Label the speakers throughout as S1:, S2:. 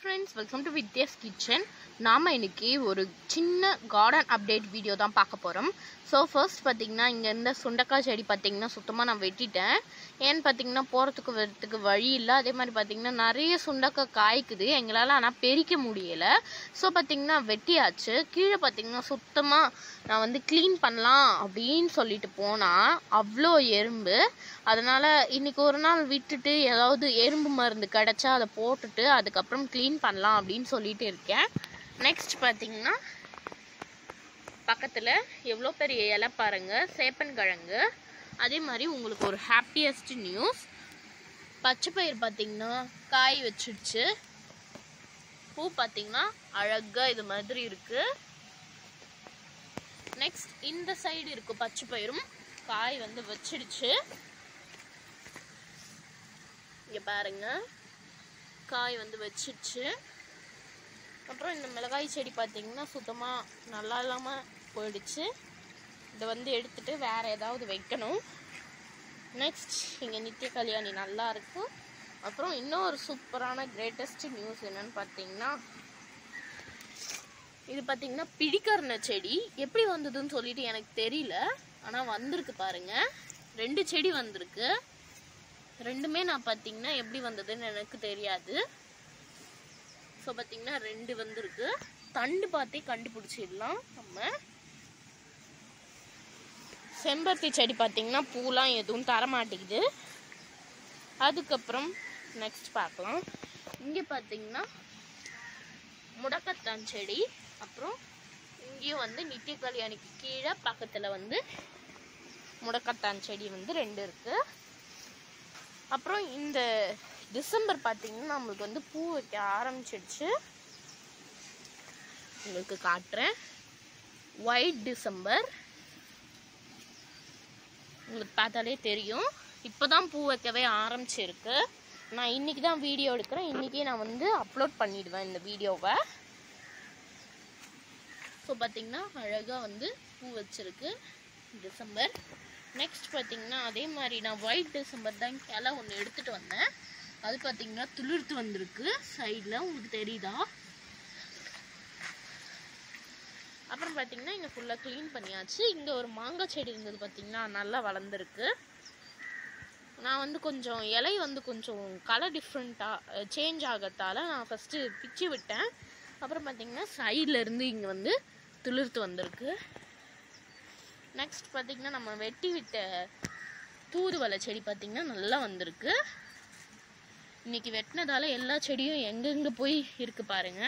S1: friends, welcome to Vidya's Kitchen. நாம இன்னைக்கு ஒரு சின்ன கார்டன் அப்டேட் வீடியோ தான் பார்க்க போறோம். ஸோ ஃபர்ஸ்ட் பார்த்தீங்கன்னா இங்கே இருந்த சுண்டக்காய் செடி பார்த்தீங்கன்னா சுத்தமாக நான் வெட்டிட்டேன். ஏன்னு பார்த்தீங்கன்னா போகிறதுக்கு வரத்துக்கு வழி இல்லை. அதே மாதிரி பார்த்தீங்கன்னா நிறைய சுண்டக்காய் காய்க்குது, எங்களால் ஆனால் பெரிக்க முடியலை. ஸோ பார்த்தீங்கன்னா வெட்டியாச்சு. கீழே பார்த்தீங்கன்னா சுத்தமாக நான் வந்து க்ளீன் பண்ணலாம் அப்படின்னு சொல்லிட்டு போனால் அவ்வளோ எறும்பு. அதனால் இன்னைக்கு ஒரு நாள் விட்டுட்டு ஏதாவது எறும்பு மருந்து கிடச்சா அதை போட்டுட்டு அதுக்கப்புறம் க்ளீன் பண்ணலாம் அப்படின்னு சொல்லிட்டு இருக்கேன். நெக்ஸ்ட் பார்த்தீங்கன்னா பக்கத்தில் எவ்வளோ பெரிய இலை பாருங்க, சேப்பன் கிழங்கு. அதே மாதிரி உங்களுக்கு ஒரு ஹாப்பியஸ்ட் நியூஸ், பச்சை பயிர் பார்த்தீங்கன்னா காய் வச்சிடுச்சு. பூ பார்த்தீங்கன்னா அழகா இது மாதிரி இருக்கு. நெக்ஸ்ட் இந்த சைடு இருக்கு பச்சை பயிரும் காய் வந்து வச்சிடுச்சு. இங்க பாருங்க காய் வந்து வச்சிடுச்சு. அப்புறம் இந்த மிளகாய் செடி பார்த்தீங்கன்னா சுத்தமாக நல்லா இல்லாமல் போயிடுச்சு. இதை வந்து எடுத்துட்டு வேற ஏதாவது வைக்கணும். நெக்ஸ்ட் இங்கே நித்திய கல்யாணி நல்லா இருக்கும். அப்புறம் இன்னொரு சூப்பரான கிரேட்டஸ்ட் நியூஸ் என்னன்னு பார்த்தீங்கன்னா, இது பார்த்தீங்கன்னா பிடிக்கரண செடி எப்படி வந்ததுன்னு சொல்லிட்டு எனக்கு தெரியல, ஆனால் வந்திருக்கு பாருங்க. 2 செடி வந்திருக்கு. ரெண்டுமே நான் பார்த்தீங்கன்னா எப்படி வந்ததுன்னு எனக்கு தெரியாது. ஸோ பார்த்தீங்கன்னா 2 வந்திருக்கு. தண்டு பார்த்தே கண்டுபிடிச்சிடலாம் நம்ம. செம்பருத்தி செடி பார்த்தீங்கன்னா பூலாம் எதுவும் தரமாட்டேங்குது. அதுக்கப்புறம் நெக்ஸ்ட் பார்க்கலாம். இங்கே பார்த்தீங்கன்னா முடக்கத்தான் செடி. அப்புறம் இங்கேயும் வந்து நித்திய கல்யாணிக்கு கீழே பக்கத்தில் வந்து முடக்கத்தான் செடி வந்து 2 இருக்கு. அப்புறம் இந்த டிசம்பர் பார்த்தீங்கன்னா நம்மளுக்கு வந்து பூ வைக்க ஆரம்பிச்சிடுச்சு. உங்களுக்கு காட்டுறேன். ஒயிட் டிசம்பர் உங்களுக்கு பார்த்தாலே தெரியும். இப்போதான் பூ வைக்கவே ஆரம்பிச்சிருக்கு. நான் இன்னைக்கு தான் வீடியோ எடுக்கிறேன். இன்னைக்கே நான் வந்து அப்லோட் பண்ணிடுவேன் இந்த வீடியோவை. ஸோ பார்த்தீங்கன்னா அழகாக வந்து பூ வச்சிருக்கு டிசம்பர். நெக்ஸ்ட் பார்த்தீங்கன்னா அதே மாதிரி நான் ஒயிட் டிசம்பர் தான் கிளை ஒன்று எடுத்துகிட்டு வந்தேன். அது பார்த்தீங்கன்னா துளிர்த்து வந்திருக்கு சைடில், உங்களுக்கு தெரியுதா? அப்புறம் பார்த்தீங்கன்னா இங்கே ஃபுல்லாக க்ளீன் பண்ணியாச்சு. இங்கே ஒரு மாங்காய் செடி இருந்தது பார்த்தீங்கன்னா நல்லா வளர்ந்துருக்கு. நான் வந்து கொஞ்சம் இலை வந்து கொஞ்சம் கலர் டிஃப்ரெண்ட்டாக சேஞ்ச் ஆகிறதால நான் ஃபஸ்ட்டு பிச்சு விட்டேன். அப்புறம் பார்த்தீங்கன்னா சைடில் இருந்து இங்கே வந்து துளிர்த்து வந்திருக்கு. நெக்ஸ்ட் பார்த்தீங்கன்னா நம்ம வெட்டி விட்ட தூதுவளை செடி பார்த்தீங்கன்னா நல்லா வந்திருக்கு. இன்னைக்கு வெட்டினதால எல்லா செடியும் எங்கெங்க போய் இருக்கு பாருங்க.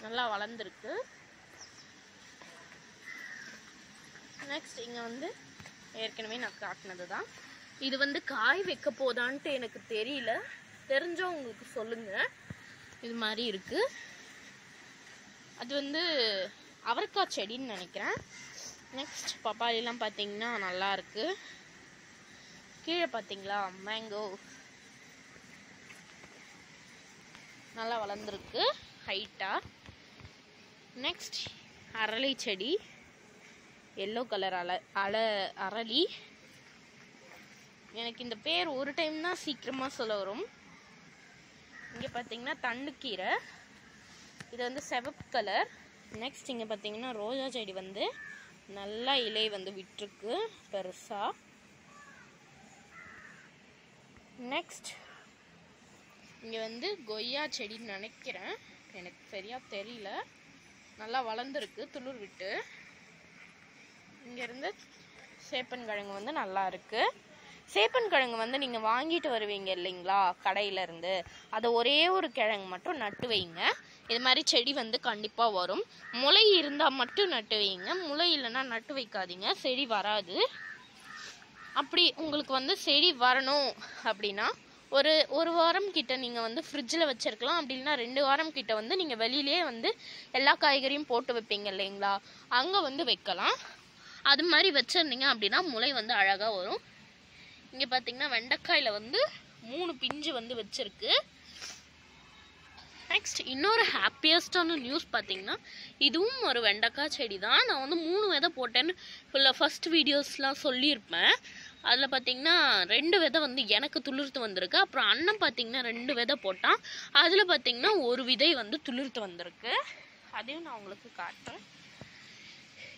S1: நல்லா வளர்ந்துருக்கு. நெக்ஸ்ட் இங்கே வந்து ஏற்கனவே நான் காட்டினது தான். இது வந்து காய் வைக்க போதான்ட்டு எனக்கு தெரியல, தெரிஞ்சவங்களுக்கு சொல்லுங்க. இது மாதிரி இருக்கு. அது வந்து அவரைக்காய் செடின்னு நினைக்கிறேன். நெக்ஸ்ட் பப்பாளிலாம் பார்த்தீங்கன்னா நல்லா இருக்கு. கீழே பார்த்தீங்களா மேங்கோ நல்லா வளர்ந்துருக்கு ஹைட்டா. நெக்ஸ்ட் அரளி செடி, எல்லோ கலர் அரளி. எனக்கு இந்த பேர் ஒரு டைம் தான் சீக்கிரமாக சொல்ல வரும். இங்கே பார்த்தீங்கன்னா தண்டுக்கீரை, இது வந்து சிவப்பு கலர். நெக்ஸ்ட் இங்கே பார்த்தீங்கன்னா ரோஜா செடி வந்து நல்லா இலை வந்து விட்டுருக்கு பெருசா. நெக்ஸ்ட் இங்கே வந்து கொய்யா செடின்னு நினைக்கிறேன், எனக்கு சரியா தெரியல. நல்லா வளர்ந்துருக்கு துளிர் விட்டு. இங்கேருந்து சேப்பன் கிழங்கு வந்து நல்லா இருக்கு. சேப்பன் கிழங்கு வந்து நீங்கள் வாங்கிட்டு வருவீங்க இல்லைங்களா கடையிலேருந்து, அதை ஒரே ஒரு கிழங்கு மட்டும் நட்டு வைங்க. இது மாதிரி செடி வந்து கண்டிப்பாக வரும். முளை இருந்தால் மட்டும் நட்டு வைங்க, முளை இல்லைன்னா நட்டு வைக்காதீங்க, செடி வராது. அப்படி உங்களுக்கு வந்து செடி வரணும் அப்படின்னா ஒரு வாரம் கிட்ட நீங்கள் வந்து ஃப்ரிட்ஜில் வச்சுருக்கலாம். அப்படி இல்லைன்னா 2 வாரம் கிட்ட வந்து நீங்கள் வெளியிலே வந்து எல்லா காய்கறியும் போட்டு வைப்பீங்க இல்லைங்களா, அங்கே வந்து வைக்கலாம். அது மாதிரி வச்சுருந்தீங்க அப்படின்னா முளை வந்து அழகாக வரும். இங்கே பார்த்தீங்கன்னா வெண்டைக்காயில் வந்து 3 பிஞ்சு வந்து வச்சிருக்கு. நெக்ஸ்ட் இன்னொரு ஹாப்பியஸ்டான நியூஸ் பார்த்தீங்கன்னா, இதுவும் ஒரு வெண்டைக்காய் செடி தான். நான் வந்து 3 விதை போட்டேன்னு ஃபர்ஸ்ட் வீடியோஸ்லாம் சொல்லியிருப்பேன். அதில் பார்த்தீங்கன்னா 2 விதை வந்து எனக்கு துளிர்த்து வந்திருக்கு. அப்புறம் அண்ணன் பார்த்தீங்கன்னா 2 விதை போட்டான். அதில் பார்த்தீங்கன்னா ஒரு விதை வந்து துளிர்த்து வந்திருக்கு. அதையும் நான் உங்களுக்கு காட்டுறேன்.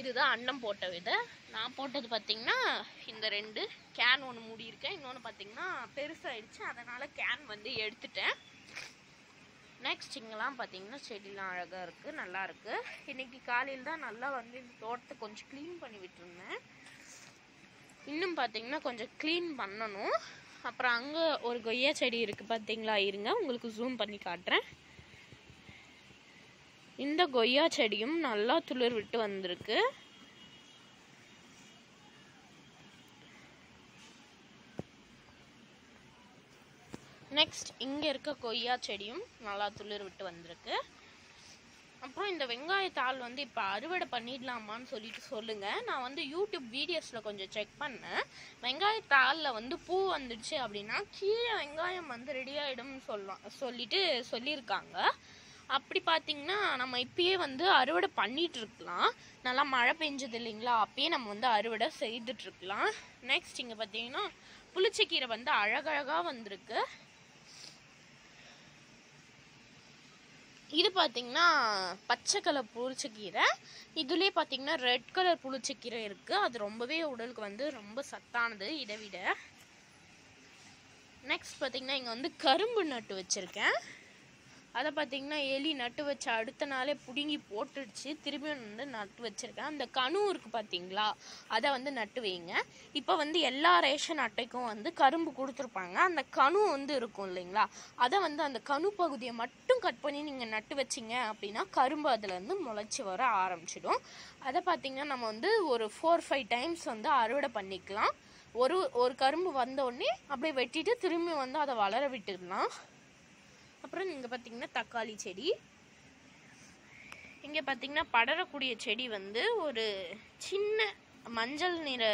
S1: இதுதான் அண்ணன் போட்ட விதை. நான் போட்டது பார்த்தீங்கன்னா இந்த 2 கேன் ஒன்று மூடியிருக்கேன். இன்னொன்று பார்த்தீங்கன்னா பெருசாகிடுச்சு, அதனால் கேன் வந்து எடுத்துட்டேன். நெக்ஸ்ட் இங்கெல்லாம் பார்த்தீங்கன்னா செடிலாம் அழகாக இருக்குது, நல்லா இருக்குது. இன்றைக்கி காலையில் தான் நல்லா வந்து இந்த தோட்டத்தை கொஞ்சம் க்ளீன் பண்ணி விட்டுருந்தேன். இன்னும் பார்த்தீங்கன்னா கொஞ்சம் க்ளீன் பண்ணணும். அப்புறம் அங்கே ஒரு கொய்யா செடி இருக்குது பார்த்தீங்களா, இருங்க உங்களுக்கு ஜூம் பண்ணி காட்டுறேன். இந்த கொய்யா செடியும் நல்லா துளிர் விட்டு வந்திருக்கு. நெக்ஸ்ட் இங்கே இருக்க கொய்யா செடியும் நல்லா துளிர் விட்டு வந்திருக்கு. அப்புறம் இந்த வெங்காயத்தாள் வந்து இப்போ அறுவடை பண்ணிடலாமான்னு சொல்லிட்டு சொல்லுங்கள். நான் வந்து யூடியூப் வீடியோஸில் கொஞ்சம் செக் பண்ணேன். வெங்காயத்தாளில் வந்து பூ வந்துடுச்சு அப்படின்னா கீழே வெங்காயம் வந்து ரெடி ஆகிடும்னு சொல்லியிருக்காங்க. அப்படி பார்த்தீங்கன்னா நம்ம இப்பயே வந்து அறுவடை பண்ணிட்டு இருக்கலாம். நல்லா மழை பெஞ்சது இல்லைங்களா, அப்பயே நம்ம வந்து அறுவடை செய்துட்ருக்கலாம். நெக்ஸ்ட் இங்கே பார்த்தீங்கன்னா புளிச்சக்கீரை வந்து அழகழகாக வந்திருக்கு. இது பார்த்தீங்கன்னா பச்சை கலர் புளிச்சக்கீரை. இதுலேயே பார்த்தீங்கன்னா ரெட் கலர் புளிச்சக்கீரை இருக்குது. அது ரொம்பவே உடலுக்கு வந்து ரொம்ப சத்தானது இதை விட. நெக்ஸ்ட் பார்த்தீங்கன்னா இங்கே வந்து கரும்பு நட்டு வச்சுருக்கேன். அதை பார்த்தீங்கன்னா எலி நட்டு வச்ச அடுத்த நாளே பிடுங்கி போட்டுடுச்சு. திரும்பியும் வந்து நட்டு வச்சுருக்கேன். அந்த கணு இருக்குது பார்த்தீங்களா, அதை வந்து நட்டு வைங்க. இப்போ வந்து எல்லா ரேஷன் அட்டைக்கும் வந்து கரும்பு கொடுத்துருப்பாங்க. அந்த கணு வந்து இருக்கும் இல்லைங்களா, அதை வந்து அந்த கணு பகுதியை மட்டும் கட் பண்ணி நீங்கள் நட்டு வச்சிங்க அப்படின்னா கரும்பு அதுலேருந்து முளைச்சி வர ஆரம்பிச்சிடும். அதை பார்த்தீங்கன்னா நம்ம வந்து ஒரு 4-5 டைம்ஸ் வந்து அறுவடை பண்ணிக்கலாம். ஒரு கரும்பு வந்தோடனே அப்படியே வெட்டிட்டு திரும்பி வந்து அதை வளர விட்டுடலாம். அப்புறம் இங்கே பார்த்தீங்கன்னா தக்காளி செடி. இங்கே பார்த்தீங்கன்னா படரக்கூடிய செடி வந்து ஒரு சின்ன மஞ்சள் நிற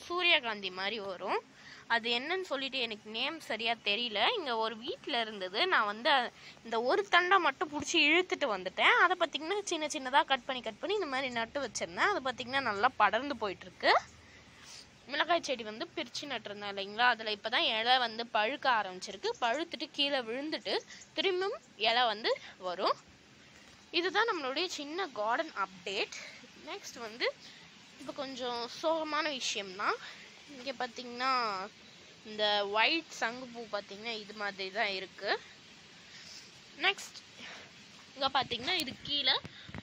S1: சூரியகாந்தி மாதிரி வரும். அது என்னன்னு சொல்லிட்டு எனக்கு நேம் சரியாக தெரியல. இங்கே ஒரு வீட்டில் இருந்தது. நான் வந்து இந்த ஒரு தண்டை மட்டும் பிடிச்சி இழுத்துட்டு வந்துட்டேன். அதை பார்த்திங்கன்னா சின்ன சின்னதாக கட் பண்ணி இந்த மாதிரி நட்டு வச்சுருந்தேன். அது பார்த்திங்கன்னா நல்லா படர்ந்து போயிட்டுருக்கு. மிளகாய் செடி வந்து பிரித்து நட்டுருந்தேன் இல்லைங்களா, அதில் இப்போ தான் இலை வந்து பழுக்க ஆரம்பிச்சிருக்கு. பழுத்துட்டு கீழே விழுந்துட்டு திரும்பவும் இலை வந்து வரும். இதுதான் நம்மளுடைய சின்ன கார்டன் அப்டேட். நெக்ஸ்ட் வந்து இப்போ கொஞ்சம் சோகமான விஷயம்தான். இங்கே பார்த்திங்கன்னா இந்த ஒயிட் சங்குப்பூ பார்த்திங்கன்னா இது மாதிரி தான் இருக்குது. நெக்ஸ்ட் இங்கே பார்த்திங்கன்னா இது கீழே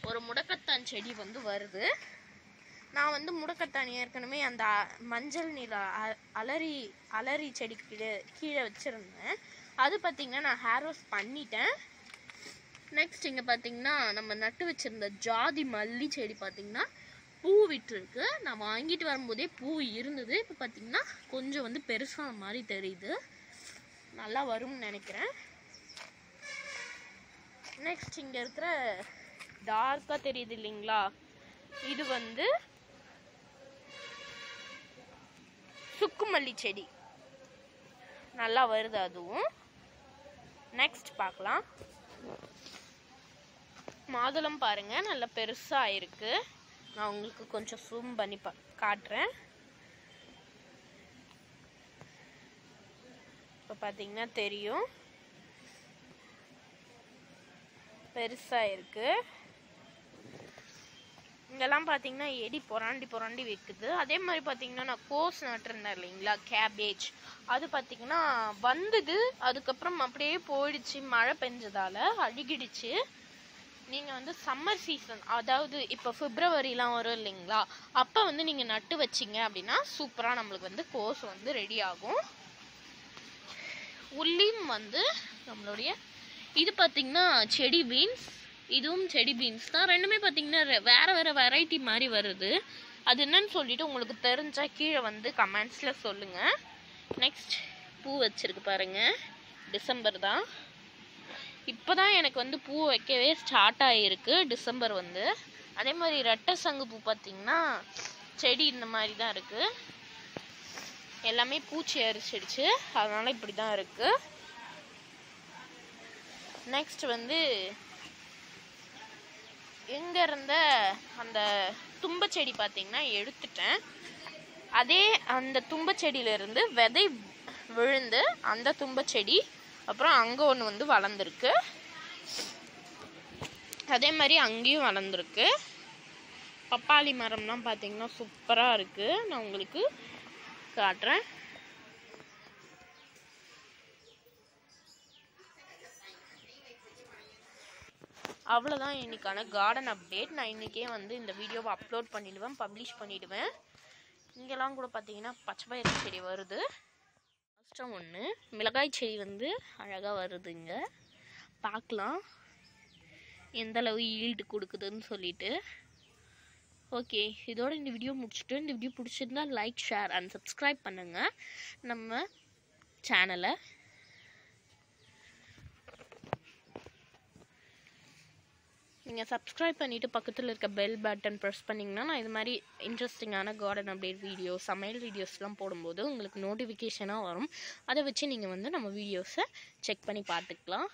S1: ஒரு முடக்கத்தான் செடி வந்து வருது. நான் வந்து முடக்கத்தான் ஏற்கனவே அந்த மஞ்சள் நிற அலரி செடிக்கு கீழே வச்சுருந்தேன். அது பார்த்திங்கன்னா நான் ஹேர் வாஷ் பண்ணிட்டேன். நெக்ஸ்ட் இங்கே பார்த்திங்கன்னா நம்ம நட்டு வச்சுருந்த ஜாதி மல்லி செடி பார்த்திங்கன்னா பூ விட்டுருக்கு. நான் வாங்கிட்டு வரும்போதே பூ இருந்தது. இப்போ பார்த்திங்கன்னா கொஞ்சம் வந்து பெருசாக மாதிரி தெரியுது. நல்லா வரும்னு நினைக்கிறேன். நெக்ஸ்ட் இங்கே இருக்கிற டார்க்காக தெரியுது இல்லைங்களா, இது வந்து சுக்குமல்லி செடி. நல்லா வருது அதுவும். நெக்ஸ்ட் பார்க்கலாம். மாதுளம் பாருங்க நல்லா பெருசாக இருக்கு. நான் உங்களுக்கு கொஞ்சம் ஜூம் பண்ணி காட்டுறேன். இப்போ பார்த்தீங்கன்னா தெரியும், பெருசாக இருக்கு. இங்கெல்லாம் பார்த்தீங்கன்னா எடி புரண்டி வைக்குது. அதே மாதிரி பார்த்தீங்கன்னா நான் கோஸ் நட்டுருந்தேன் இல்லைங்களா, கேபேஜ், அது பார்த்தீங்கன்னா வந்தது, அதுக்கப்புறம் அப்படியே போயிடுச்சு. மழை பெஞ்சதால் அழுகிடுச்சு. நீங்கள் வந்து சம்மர் சீசன், அதாவது இப்போ பிப்ரவரிலாம் வரும் இல்லைங்களா, அப்போ வந்து நீங்கள் நட்டு வச்சிங்க அப்படின்னா சூப்பராக நம்மளுக்கு வந்து கோஸ் வந்து ரெடி ஆகும். உள்ளியும் வந்து நம்மளுடைய இது பார்த்தீங்கன்னா செடி பீன்ஸ், இதுவும் செடி பீன்ஸ் தான். ரெண்டுமே பார்த்தீங்கன்னா வேறு வேறு வெரைட்டி மாதிரி வருது. அது என்னன்னு சொல்லிட்டு உங்களுக்கு தெரிஞ்சால் கீழே வந்து கமெண்ட்ஸில் சொல்லுங்கள். நெக்ஸ்ட் பூ வச்சுருக்கு பாருங்கள், டிசம்பர் தான். இப்போ தான் எனக்கு வந்து பூ வைக்கவே ஸ்டார்ட் ஆகிருக்கு, டிசம்பர் வந்து. அதே மாதிரி ரெட்டை சங்கு பூ பார்த்திங்கன்னா செடி இந்த மாதிரி தான் இருக்குது. எல்லாமே பூச்சி அரிச்சிடுச்சு, அதனால் இப்படி தான் இருக்குது. நெக்ஸ்ட் வந்து எங்கே இருந்த அந்த தும்பை செடி பார்த்திங்கன்னா எடுத்துட்டேன். அதே அந்த தும்பச்செடியிலேருந்து விதை விழுந்து அந்த தும்பச்செடி அப்புறம் அங்கே ஒன்று வந்து வளர்ந்துருக்கு. அதே மாதிரி அங்கேயும் வளர்ந்துருக்கு. பப்பாளி மரம்லாம் பார்த்தீங்கன்னா சூப்பராக இருக்குது. நான் உங்களுக்கு காட்டுறேன். அவ்வளோதான் இன்னைக்கான கார்டன் அப்டேட். நான் இன்றைக்கே வந்து இந்த வீடியோவை அப்லோட் பண்ணிவிடுவேன், பப்ளிஷ் பண்ணிவிடுவேன். இங்கெல்லாம் கூட பார்த்தீங்கன்னா பச்சை பயிறு செடி வருது. கஷ்டம் ஒன்று, மிளகாய் செடி வந்து அழகாக வருதுங்க. பார்க்கலாம் எந்தளவு ஈல்டு கொடுக்குதுன்னு சொல்லிட்டு. ஓகே, இதோட இந்த வீடியோ முடிச்சுட்டு, இந்த வீடியோ பிடிச்சிருந்தா லைக், ஷேர் அண்ட் சப்ஸ்கிரைப் பண்ணுங்கள் நம்ம சேனலை. நீங்கள் சப்ஸ்கிரைப் பண்ணிவிட்டு பக்கத்தில் இருக்க பெல் பட்டன் ப்ரெஸ் பண்ணிங்கன்னா நான் இது மாதிரி இன்ட்ரெஸ்டிங்கான கார்டன் அப்டேட் வீடியோ, சமையல் வீடியோஸ்லாம் போடும்போது உங்களுக்கு நோட்டிஃபிகேஷனாக வரும். அதை வச்சு நீங்கள் வந்து நம்ம வீடியோஸை செக் பண்ணி பார்த்துக்கலாம்.